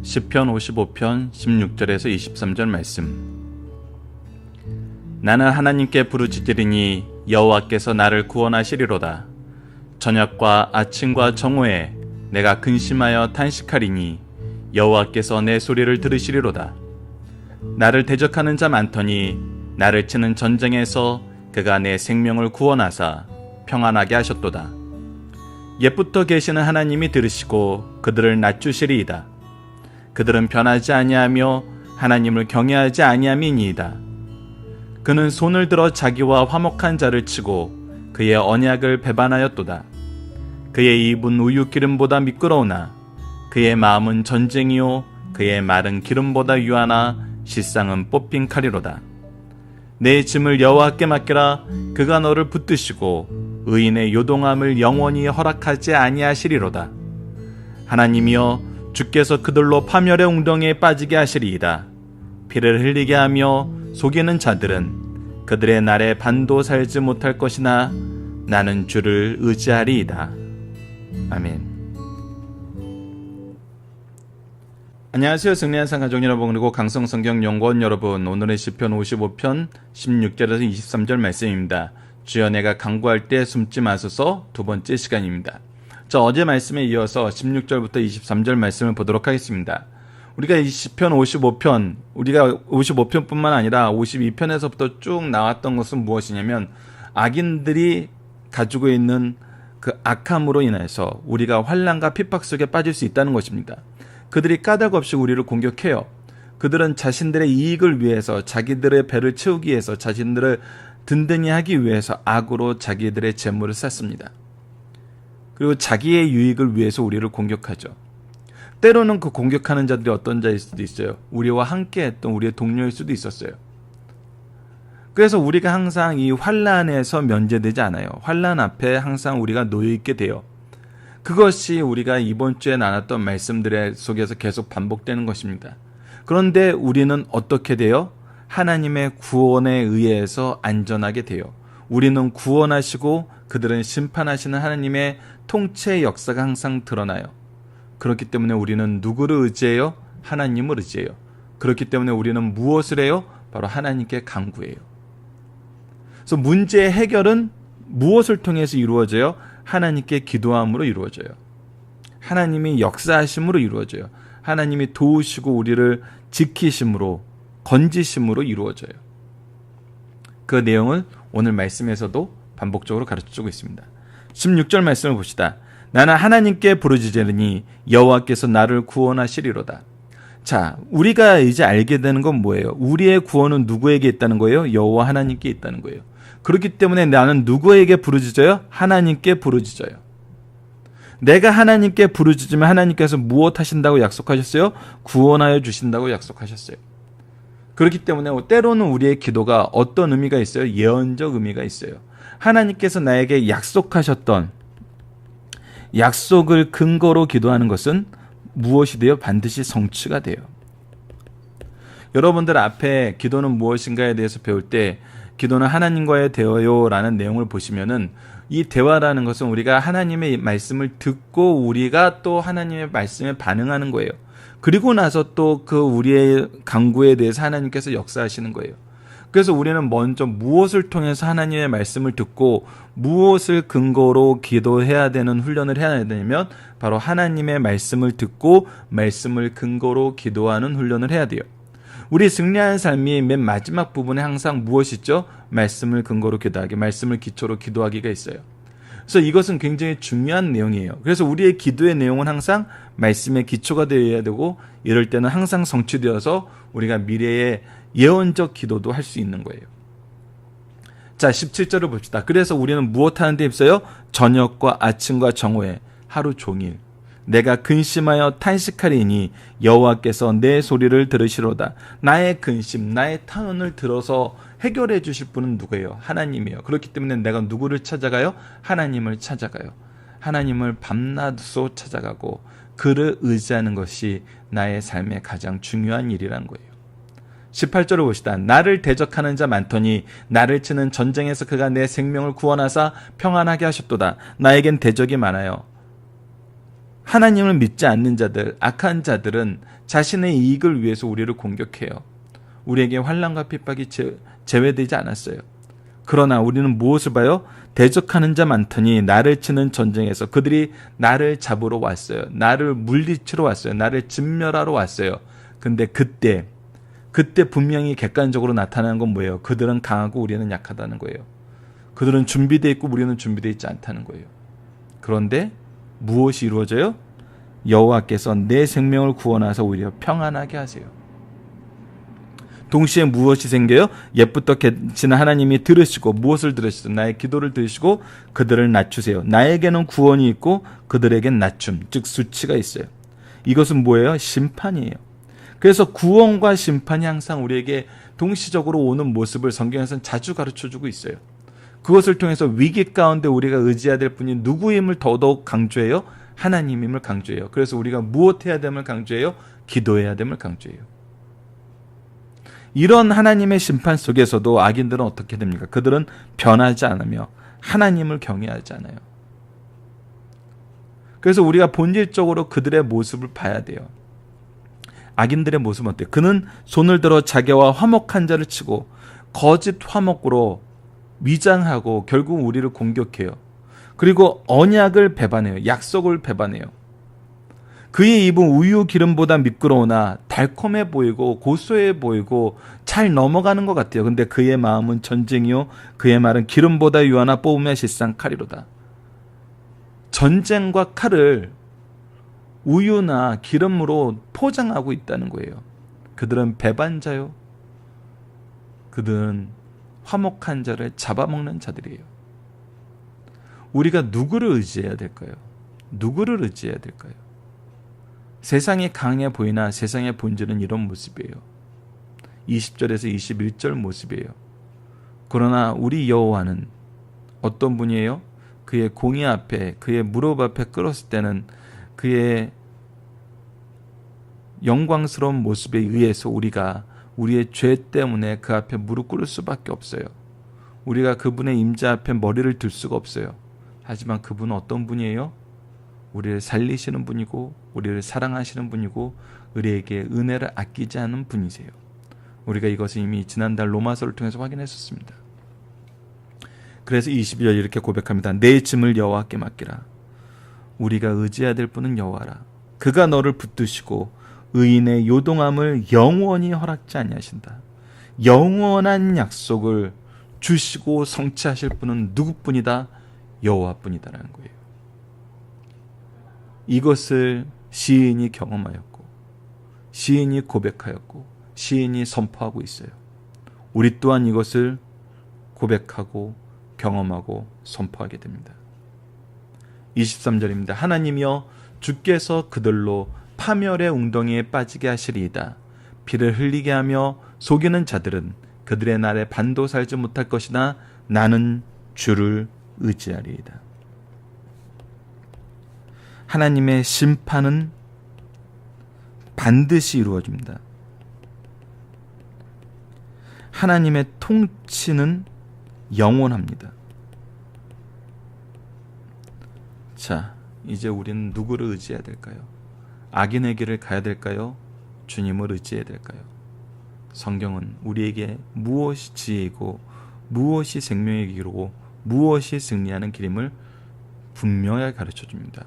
시편 55편 16절에서 23절 말씀. 나는 하나님께 부르짖으리니 여호와께서 나를 구원하시리로다. 저녁과 아침과 정오에 내가 근심하여 탄식하리니 여호와께서 내 소리를 들으시리로다. 나를 대적하는 자 많더니 나를 치는 전쟁에서 그가 내 생명을 구원하사 평안하게 하셨도다. 옛부터 계시는 하나님이 들으시고 그들을 낮추시리이다. 그들은 변하지 아니하며 하나님을 경외하지 아니함이니이다. 그는 손을 들어 자기와 화목한 자를 치고 그의 언약을 배반하였도다. 그의 입은 우유 기름보다 미끄러우나 그의 마음은 전쟁이요 그의 말은 기름보다 유하나 실상은 뽑힌 칼이로다. 내 짐을 여호와께 맡기라. 그가 너를 붙드시고 의인의 요동함을 영원히 허락하지 아니하시리로다. 하나님이여 주께서 그들로 파멸의 웅덩이에 빠지게 하시리이다. 피를 흘리게 하며 속이는 자들은 그들의 날에 반도 살지 못할 것이나 나는 주를 의지하리이다. 아멘. 안녕하세요. 승리한산 가족 여러분, 그리고 강성성경연구원 여러분. 오늘은 시편 55편 16절에서 23절 말씀입니다. 주여 내가 간구할 때 숨지 마소서. 두 번째 시간입니다. 어제 말씀에 이어서 16절부터 23절 말씀을 보도록 하겠습니다. 우리가 이 시편 55편, 우리가 55편뿐만 아니라 52편에서부터 쭉 나왔던 것은 무엇이냐면 악인들이 가지고 있는 그 악함으로 인해서 우리가 환난과 핍박 속에 빠질 수 있다는 것입니다. 그들이 까닭 없이 우리를 공격해요. 그들은 자신들의 이익을 위해서, 자기들의 배를 채우기 위해서, 자신들을 든든히 하기 위해서 악으로 자기들의 재물을 쌓습니다. 그리고 자기의 유익을 위해서 우리를 공격하죠. 때로는 그 공격하는 자들이 어떤 자일 수도 있어요. 우리와 함께 했던 우리의 동료일 수도 있었어요. 그래서 우리가 항상 이 환난에서 면제되지 않아요. 환난 앞에 항상 우리가 놓여있게 돼요. 그것이 우리가 이번 주에 나눴던 말씀들 속에서 계속 반복되는 것입니다. 그런데 우리는 어떻게 돼요? 하나님의 구원에 의해서 안전하게 돼요. 우리는 구원하시고 그들은 심판하시는 하나님의 통치의 역사가 항상 드러나요. 그렇기 때문에 우리는 누구를 의지해요? 하나님을 의지해요. 그렇기 때문에 우리는 무엇을 해요? 바로 하나님께 간구해요. 그래서 문제의 해결은 무엇을 통해서 이루어져요? 하나님께 기도함으로 이루어져요. 하나님이 역사하심으로 이루어져요. 하나님이 도우시고 우리를 지키심으로, 건지심으로 이루어져요. 그 내용을 오늘 말씀에서도 반복적으로 가르쳐주고 있습니다. 16절 말씀을 봅시다. 나는 하나님께 부르짖으니 여호와께서 나를 구원하시리로다. 자, 우리가 이제 알게 되는 건 뭐예요? 우리의 구원은 누구에게 있다는 거예요? 여호와 하나님께 있다는 거예요. 그렇기 때문에 나는 누구에게 부르짖어요? 하나님께 부르짖어요. 내가 하나님께 부르짖으면 하나님께서 무엇 하신다고 약속하셨어요? 구원하여 주신다고 약속하셨어요. 그렇기 때문에 때로는 우리의 기도가 어떤 의미가 있어요? 예언적 의미가 있어요. 하나님께서 나에게 약속하셨던 약속을 근거로 기도하는 것은 무엇이 돼요? 반드시 성취가 돼요. 여러분들 앞에 기도는 무엇인가에 대해서 배울 때 기도는 하나님과의 대화요라는 내용을 보시면은 이 대화라는 것은 우리가 하나님의 말씀을 듣고 우리가 또 하나님의 말씀에 반응하는 거예요. 그리고 나서 또 그 우리의 간구에 대해서 하나님께서 역사하시는 거예요. 그래서 우리는 먼저 무엇을 통해서 하나님의 말씀을 듣고 무엇을 근거로 기도해야 되는 훈련을 해야 되냐면 바로 하나님의 말씀을 듣고 말씀을 근거로 기도하는 훈련을 해야 돼요. 우리 승리하는 삶이 맨 마지막 부분에 항상 무엇이 있죠? 말씀을 근거로 기도하기, 말씀을 기초로 기도하기가 있어요. 그래서 이것은 굉장히 중요한 내용이에요. 그래서 우리의 기도의 내용은 항상 말씀의 기초가 되어야 되고 이럴 때는 항상 성취되어서 우리가 미래의 예언적 기도도 할 수 있는 거예요. 자, 17절을 봅시다. 그래서 우리는 무엇 하는데 힘써요? 저녁과 아침과 정오에 하루 종일 내가 근심하여 탄식하리니 여호와께서 내 소리를 들으시로다. 나의 근심, 나의 탄원을 들어서 해결해 주실 분은 누구예요? 하나님이에요. 그렇기 때문에 내가 누구를 찾아가요? 하나님을 찾아가요. 하나님을 밤낮으로 찾아가고 그를 의지하는 것이 나의 삶의 가장 중요한 일이란 거예요. 18절을 봅시다. 나를 대적하는 자 많더니 나를 치는 전쟁에서 그가 내 생명을 구원하사 평안하게 하셨도다. 나에겐 대적이 많아요. 하나님을 믿지 않는 자들, 악한 자들은 자신의 이익을 위해서 우리를 공격해요. 우리에게 환난과 핍박이 제외되지 않았어요. 그러나 우리는 무엇을 봐요? 대적하는 자 많더니 나를 치는 전쟁에서 그들이 나를 잡으러 왔어요. 나를 물리치러 왔어요. 나를 진멸하러 왔어요. 근데 그때 분명히 객관적으로 나타나는 건 뭐예요? 그들은 강하고 우리는 약하다는 거예요. 그들은 준비되어 있고 우리는 준비되어 있지 않다는 거예요. 그런데 무엇이 이루어져요? 여호와께서 내 생명을 구원하사 오히려 평안하게 하세요. 동시에 무엇이 생겨요? 옛부터 계시는 하나님이 들으시고 무엇을 들으시죠? 나의 기도를 들으시고 그들을 낮추세요. 나에게는 구원이 있고 그들에겐 낮춤, 즉 수치가 있어요. 이것은 뭐예요? 심판이에요. 그래서 구원과 심판이 항상 우리에게 동시적으로 오는 모습을 성경에서는 자주 가르쳐주고 있어요. 그것을 통해서 위기 가운데 우리가 의지해야 될 분이 누구임을 더더욱 강조해요? 하나님임을 강조해요. 그래서 우리가 무엇해야 됨을 강조해요? 기도해야 됨을 강조해요. 이런 하나님의 심판 속에서도 악인들은 어떻게 됩니까? 그들은 변하지 않으며 하나님을 경외하지 않아요. 그래서 우리가 본질적으로 그들의 모습을 봐야 돼요. 악인들의 모습은 어때요? 그는 손을 들어 자기와 화목한 자를 치고 거짓 화목으로 위장하고 결국 우리를 공격해요. 그리고 언약을 배반해요. 약속을 배반해요. 그의 입은 우유 기름보다 미끄러우나 달콤해 보이고 고소해 보이고 잘 넘어가는 것 같아요. 근데 그의 마음은 전쟁이요 그의 말은 기름보다 유하나 뽑으면 실상 칼이로다. 전쟁과 칼을 우유나 기름으로 포장하고 있다는 거예요. 그들은 배반자요. 그들은 화목한 자를 잡아먹는 자들이에요. 우리가 누구를 의지해야 될까요? 누구를 의지해야 될까요? 세상이 강해 보이나 세상의 본질은 이런 모습이에요. 20절에서 21절 모습이에요. 그러나 우리 여호와는 어떤 분이에요? 그의 공의 앞에 그의 무릎 앞에 끌었을 때는 그의 영광스러운 모습에 의해서 우리가 우리의 죄 때문에 그 앞에 무릎 꿇을 수밖에 없어요. 우리가 그분의 임자 앞에 머리를 들 수가 없어요. 하지만 그분은 어떤 분이에요? 우리를 살리시는 분이고 우리를 사랑하시는 분이고 우리에게 은혜를 아끼지 않는 분이세요. 우리가 이것을 이미 지난달 로마서를 통해서 확인했었습니다. 그래서 22절 이렇게 고백합니다. 내 짐을 여호와께 맡기라. 우리가 의지해야 될 분은 여호와라. 그가 너를 붙드시고 의인의 요동함을 영원히 허락지 아니하신다. 영원한 약속을 주시고 성취하실 분은 누구뿐이다? 여호와뿐이다라는 거예요. 이것을 시인이 경험하였고 시인이 고백하였고 시인이 선포하고 있어요. 우리 또한 이것을 고백하고 경험하고 선포하게 됩니다. 23절입니다. 하나님이여 주께서 그들로 파멸의 웅덩이에 빠지게 하시리이다. 피를 흘리게 하며 속이는 자들은 그들의 날에 반도 살지 못할 것이나 나는 주를 의지하리이다. 하나님의 심판은 반드시 이루어집니다. 하나님의 통치는 영원합니다. 자, 이제 우리는 누구를 의지해야 될까요? 악인의 길을 가야 될까요? 주님을 의지해야 될까요? 성경은 우리에게 무엇이 지혜이고 무엇이 생명의 길이고 무엇이 승리하는 길임을 분명하게 가르쳐줍니다.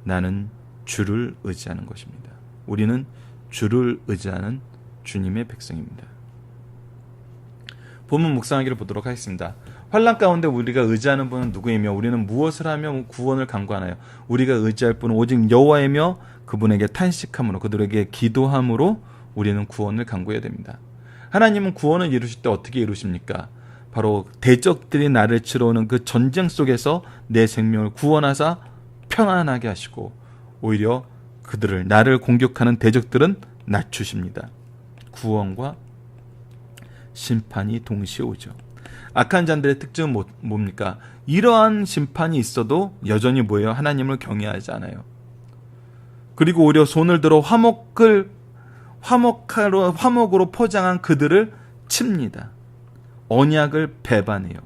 나는 주를 의지하는 것입니다. 우리는 주를 의지하는 주님의 백성입니다. 본문 묵상하기를 보도록 하겠습니다. 환난 가운데 우리가 의지하는 분은 누구이며 우리는 무엇을 하며 구원을 간구하나요? 우리가 의지할 분은 오직 여호와이며 그분에게 탄식함으로 그들에게 기도함으로 우리는 구원을 간구해야 됩니다. 하나님은 구원을 이루실 때 어떻게 이루십니까? 바로 대적들이 나를 치러 오는 그 전쟁 속에서 내 생명을 구원하사 평안하게 하시고 오히려 그들을 나를 공격하는 대적들은 낮추십니다. 구원과 심판이 동시에 오죠. 악한 자들의 특징은 뭡니까? 이러한 심판이 있어도 여전히 뭐예요? 하나님을 경외하지 않아요. 그리고 오히려 손을 들어 화목으로 포장한 그들을 칩니다. 언약을 배반해요.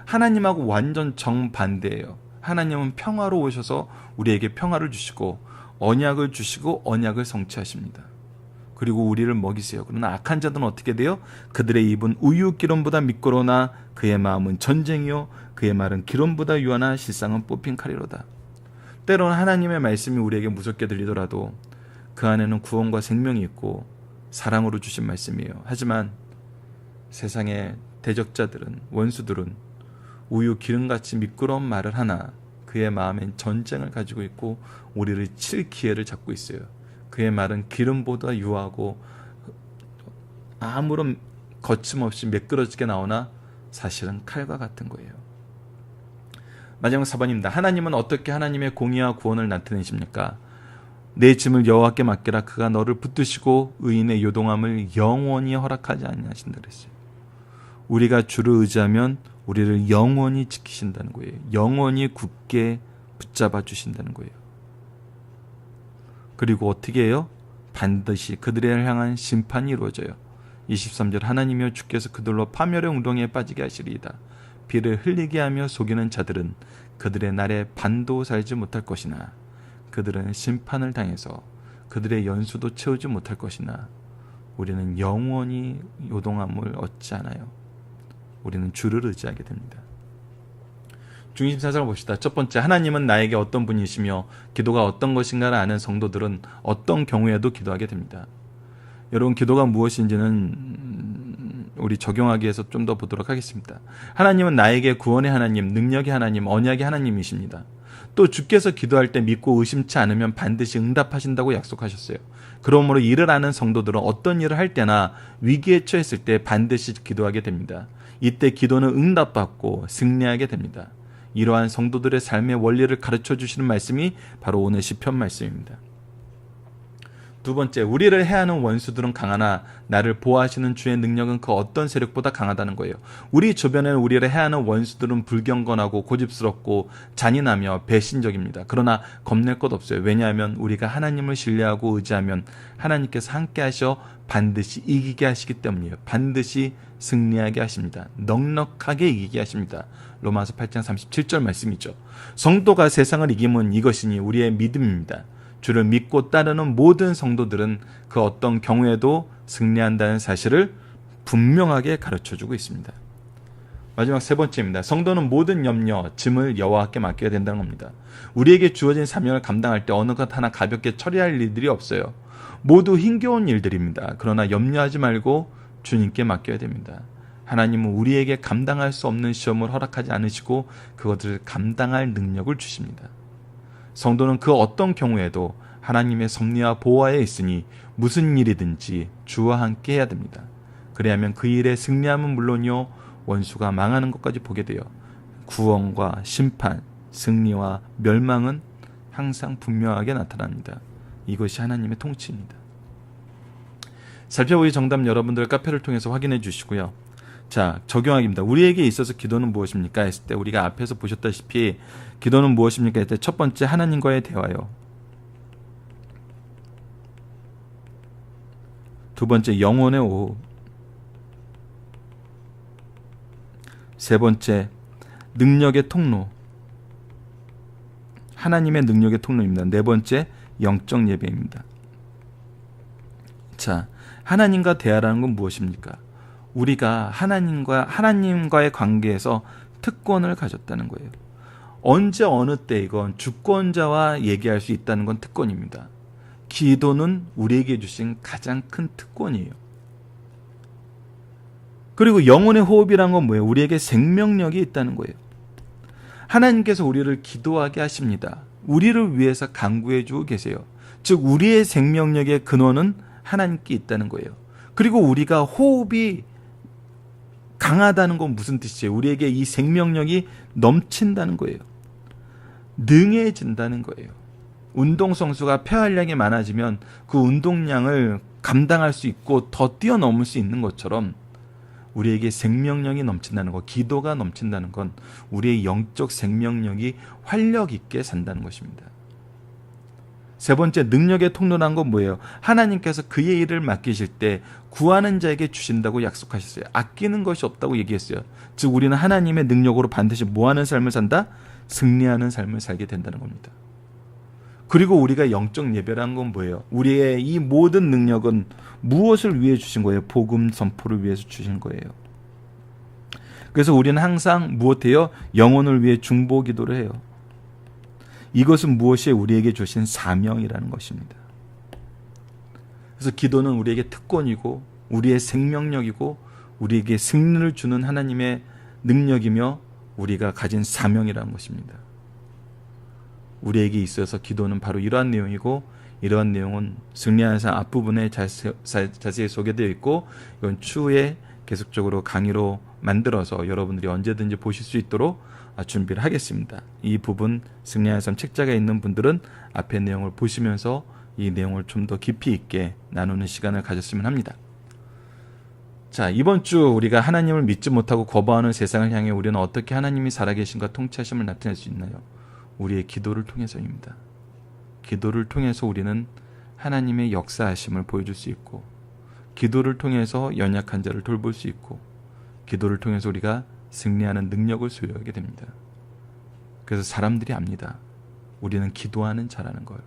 하나님하고 완전 정반대예요. 하나님은 평화로 오셔서 우리에게 평화를 주시고 언약을 주시고 언약을 성취하십니다. 그리고 우리를 먹이세요. 그러나 악한 자들은 어떻게 돼요? 그들의 입은 우유 기름보다 미끄러우나 그의 마음은 전쟁이요 그의 말은 기름보다 유하나 실상은 뽑힌 칼이로다. 때로는 하나님의 말씀이 우리에게 무섭게 들리더라도 그 안에는 구원과 생명이 있고 사랑으로 주신 말씀이에요. 하지만 세상의 대적자들은, 원수들은 우유 기름같이 미끄러운 말을 하나 그의 마음엔 전쟁을 가지고 있고 우리를 칠 기회를 잡고 있어요. 그의 말은 기름보다 유하고 아무런 거침없이 매끄러지게 나오나 사실은 칼과 같은 거예요. 마지막 4번입니다. 하나님은 어떻게 하나님의 공의와 구원을 나타내십니까? 내 짐을 여호와께 맡기라. 그가 너를 붙드시고 의인의 요동함을 영원히 허락하지 아니하신다 그랬어요. 우리가 주를 의지하면 우리를 영원히 지키신다는 거예요. 영원히 굳게 붙잡아 주신다는 거예요. 그리고 어떻게 해요? 반드시 그들을 향한 심판이 이루어져요. 23절 하나님이여 주께서 그들로 파멸의 운동에 빠지게 하시리이다. 비를 흘리게 하며 속이는 자들은 그들의 날에 반도 살지 못할 것이나 그들은 심판을 당해서 그들의 연수도 채우지 못할 것이나 우리는 영원히 요동함을 얻지 않아요. 우리는 주를 의지하게 됩니다. 중심 사상을 봅시다. 첫 번째, 하나님은 나에게 어떤 분이시며 기도가 어떤 것인가를 아는 성도들은 어떤 경우에도 기도하게 됩니다. 여러분, 기도가 무엇인지는 우리 적용하기 위해서 좀 더 보도록 하겠습니다. 하나님은 나에게 구원의 하나님, 능력의 하나님, 언약의 하나님이십니다. 또 주께서 기도할 때 믿고 의심치 않으면 반드시 응답하신다고 약속하셨어요. 그러므로 이를 아는 성도들은 어떤 일을 할 때나 위기에 처했을 때 반드시 기도하게 됩니다. 이때 기도는 응답받고 승리하게 됩니다. 이러한 성도들의 삶의 원리를 가르쳐 주시는 말씀이 바로 오늘 시편 말씀입니다. 두 번째, 우리를 해하는 원수들은 강하나 나를 보호하시는 주의 능력은 그 어떤 세력보다 강하다는 거예요. 우리 주변에 우리를 해하는 원수들은 불경건하고 고집스럽고 잔인하며 배신적입니다. 그러나 겁낼 것 없어요. 왜냐하면 우리가 하나님을 신뢰하고 의지하면 하나님께서 함께 하셔 반드시 이기게 하시기 때문이에요. 반드시 승리하게 하십니다. 넉넉하게 이기게 하십니다. 로마서 8장 37절 말씀이죠. 성도가 세상을 이기면 이것이니 우리의 믿음입니다. 주를 믿고 따르는 모든 성도들은 그 어떤 경우에도 승리한다는 사실을 분명하게 가르쳐주고 있습니다. 마지막 세 번째입니다. 성도는 모든 염려, 짐을 여호와께 맡겨야 된다는 겁니다. 우리에게 주어진 사명을 감당할 때 어느 것 하나 가볍게 처리할 일들이 없어요. 모두 힘겨운 일들입니다. 그러나 염려하지 말고 주님께 맡겨야 됩니다. 하나님은 우리에게 감당할 수 없는 시험을 허락하지 않으시고 그것들을 감당할 능력을 주십니다. 성도는 그 어떤 경우에도 하나님의 섭리와 보호하에 있으니 무슨 일이든지 주와 함께 해야 됩니다. 그래야만 그 일에 승리함은 물론이요 원수가 망하는 것까지 보게 돼요. 구원과 심판, 승리와 멸망은 항상 분명하게 나타납니다. 이것이 하나님의 통치입니다. 살펴보기 정답 여러분들 카페를 통해서 확인해 주시고요. 자, 적용하기입니다. 우리에게 있어서 기도는 무엇입니까? 했을 때 우리가 앞에서 보셨다시피 기도는 무엇입니까? 했을 때 첫 번째 하나님과의 대화요. 두 번째 영혼의 호흡. 세 번째 능력의 통로. 하나님의 능력의 통로입니다. 네 번째 영적 예배입니다. 자, 하나님과 대화라는 건 무엇입니까? 우리가 하나님과의 관계에서 특권을 가졌다는 거예요. 언제 어느 때이건 주권자와 얘기할 수 있다는 건 특권입니다. 기도는 우리에게 주신 가장 큰 특권이에요. 그리고 영혼의 호흡이란 건 뭐예요? 우리에게 생명력이 있다는 거예요. 하나님께서 우리를 기도하게 하십니다. 우리를 위해서 간구해 주고 계세요. 즉 우리의 생명력의 근원은 하나님께 있다는 거예요. 그리고 우리가 호흡이 강하다는 건 무슨 뜻이에요? 우리에게 이 생명력이 넘친다는 거예요. 능해진다는 거예요. 운동선수가 폐활량이 많아지면 그 운동량을 감당할 수 있고 더 뛰어넘을 수 있는 것처럼 우리에게 생명력이 넘친다는 것, 기도가 넘친다는 건 우리의 영적 생명력이 활력 있게 산다는 것입니다. 세 번째, 능력의 통로란 건 뭐예요? 하나님께서 그의 일을 맡기실 때 구하는 자에게 주신다고 약속하셨어요. 아끼는 것이 없다고 얘기했어요. 즉 우리는 하나님의 능력으로 반드시 뭐하는 삶을 산다? 승리하는 삶을 살게 된다는 겁니다. 그리고 우리가 영적 예배라는 건 뭐예요? 우리의 이 모든 능력은 무엇을 위해 주신 거예요? 복음 선포를 위해서 주신 거예요. 그래서 우리는 항상 무엇해요? 영혼을 위해 중보 기도를 해요. 이것은 무엇이 우리에게 주신 사명이라는 것입니다. 그래서 기도는 우리에게 특권이고 우리의 생명력이고 우리에게 승리를 주는 하나님의 능력이며 우리가 가진 사명이라는 것입니다. 우리에게 있어서 기도는 바로 이러한 내용이고 이러한 내용은 승리하는 삶 앞부분에 자세히 소개되어 있고 이건 추후에 계속적으로 강의로 만들어서 여러분들이 언제든지 보실 수 있도록 준비를 하겠습니다. 이 부분 승리하는 삶 책자가 있는 분들은 앞에 내용을 보시면서 이 내용을 좀 더 깊이 있게 나누는 시간을 가졌으면 합니다. 자, 이번 주 우리가 하나님을 믿지 못하고 거부하는 세상을 향해 우리는 어떻게 하나님이 살아계신과 통치하심을 나타낼 수 있나요? 우리의 기도를 통해서입니다. 기도를 통해서 우리는 하나님의 역사하심을 보여줄 수 있고 기도를 통해서 연약한 자를 돌볼 수 있고 기도를 통해서 우리가 승리하는 능력을 소유하게 됩니다. 그래서 사람들이 압니다. 우리는 기도하는 자라는 걸.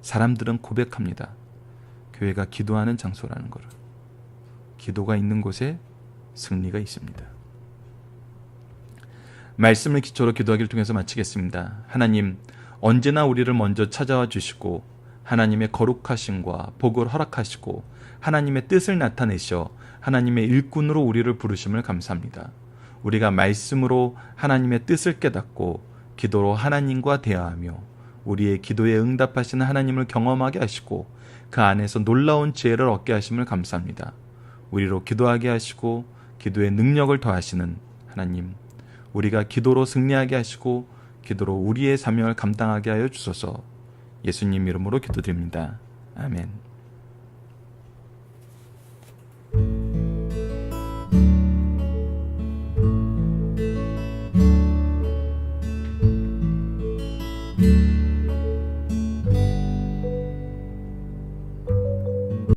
사람들은 고백합니다. 교회가 기도하는 장소라는 걸. 기도가 있는 곳에 승리가 있습니다. 말씀을 기초로 기도하기를 통해서 마치겠습니다. 하나님, 언제나 우리를 먼저 찾아와 주시고 하나님의 거룩하심과 복을 허락하시고 하나님의 뜻을 나타내셔 하나님의 일꾼으로 우리를 부르심을 감사합니다. 우리가 말씀으로 하나님의 뜻을 깨닫고 기도로 하나님과 대화하며 우리의 기도에 응답하시는 하나님을 경험하게 하시고 그 안에서 놀라운 지혜를 얻게 하심을 감사합니다. 우리로 기도하게 하시고 기도의 능력을 더하시는 하나님, 우리가 기도로 승리하게 하시고 기도로 우리의 사명을 감당하게 하여 주소서. 예수님 이름으로 기도드립니다. 아멘.